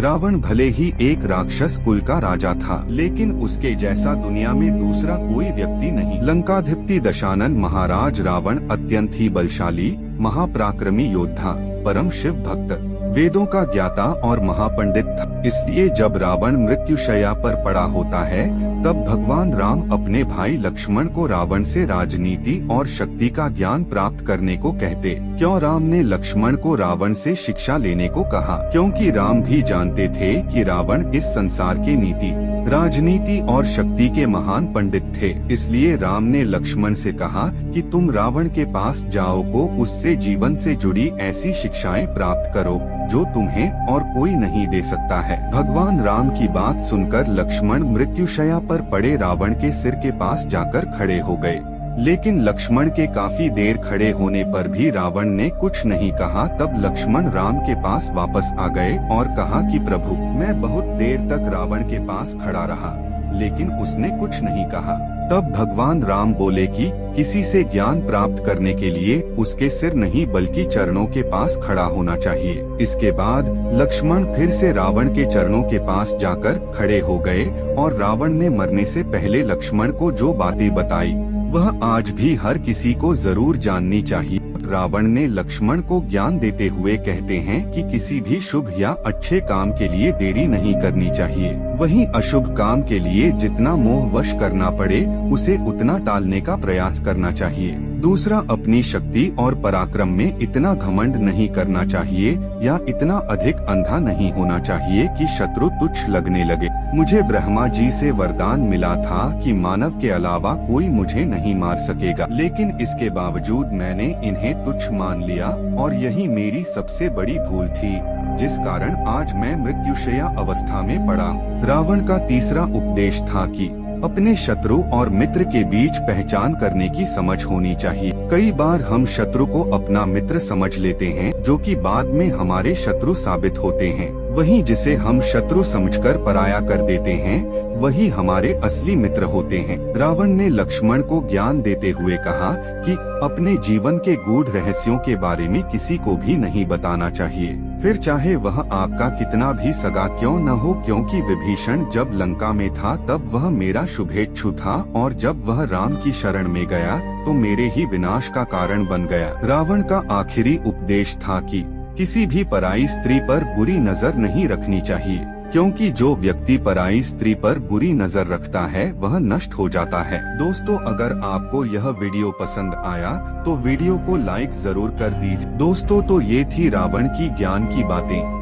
रावण भले ही एक राक्षस कुल का राजा था, लेकिन उसके जैसा दुनिया में दूसरा कोई व्यक्ति नहीं। लंकाधिपति दशानन महाराज रावण अत्यंत ही बलशाली, महापराक्रमी योद्धा, परम शिव भक्त, वेदों का ज्ञाता और महापंडित था। इसलिए जब रावण मृत्युशैया पर पड़ा होता है, तब भगवान राम अपने भाई लक्ष्मण को रावण से राजनीति और शक्ति का ज्ञान प्राप्त करने को कहते। क्यों राम ने लक्ष्मण को रावण से शिक्षा लेने को कहा? क्योंकि राम भी जानते थे कि रावण इस संसार के नीति, राजनीति और शक्ति के महान पंडित थे। इसलिए राम ने लक्ष्मण से कहा कि तुम रावण के पास जाओ को उससे जीवन से जुड़ी ऐसी शिक्षाएं प्राप्त करो जो तुम्हें और कोई नहीं दे सकता है। भगवान राम की बात सुनकर लक्ष्मण मृत्युशैया पर पड़े रावण के सिर के पास जाकर खड़े हो गए। लेकिन लक्ष्मण के काफी देर खड़े होने पर भी रावण ने कुछ नहीं कहा। तब लक्ष्मण राम के पास वापस आ गए और कहा कि प्रभु, मैं बहुत देर तक रावण के पास खड़ा रहा, लेकिन उसने कुछ नहीं कहा। तब भगवान राम बोले कि किसी से ज्ञान प्राप्त करने के लिए उसके सिर नहीं बल्कि चरणों के पास खड़ा होना चाहिए। इसके बाद लक्ष्मण फिर से रावण के चरणों के पास जाकर खड़े हो गए और रावण ने मरने से पहले लक्ष्मण को जो बातें बताई वह आज भी हर किसी को जरूर जाननी चाहिए। रावण ने लक्ष्मण को ज्ञान देते हुए कहते हैं कि किसी भी शुभ या अच्छे काम के लिए देरी नहीं करनी चाहिए। वहीं अशुभ काम के लिए जितना मोहवश करना पड़े उसे उतना टालने का प्रयास करना चाहिए। दूसरा, अपनी शक्ति और पराक्रम में इतना घमंड नहीं करना चाहिए या इतना अधिक अंधा नहीं होना चाहिए कि शत्रु तुच्छ लगने लगे। मुझे ब्रह्मा जी से वरदान मिला था कि मानव के अलावा कोई मुझे नहीं मार सकेगा, लेकिन इसके बावजूद मैंने इन्हें तुच्छ मान लिया और यही मेरी सबसे बड़ी भूल थी, जिस कारण आज मैं मृत्युशैया अवस्था में पड़ा। रावण का तीसरा उपदेश था कि अपने शत्रु और मित्र के बीच पहचान करने की समझ होनी चाहिए। कई बार हम शत्रु को अपना मित्र समझ लेते हैं, जो कि बाद में हमारे शत्रु साबित होते हैं। वहीं जिसे हम शत्रु समझकर पराया कर देते हैं, वही हमारे असली मित्र होते हैं। रावण ने लक्ष्मण को ज्ञान देते हुए कहा कि अपने जीवन के गूढ़ रहस्यों के बारे में किसी को भी नहीं बताना चाहिए, फिर चाहे वह आपका कितना भी सगा क्यों न हो, क्योंकि विभीषण जब लंका में था तब वह मेरा शुभेच्छु था और जब वह राम की शरण में गया तो मेरे ही विनाश का कारण बन गया। रावण का आखिरी उपदेश था कि किसी भी पराई स्त्री पर बुरी नजर नहीं रखनी चाहिए, क्योंकि जो व्यक्ति पराई स्त्री पर बुरी नजर रखता है वह नष्ट हो जाता है। दोस्तों, अगर आपको यह वीडियो पसंद आया तो वीडियो को लाइक जरूर कर दीजिए। दोस्तों, तो ये थी रावण की ज्ञान की बातें।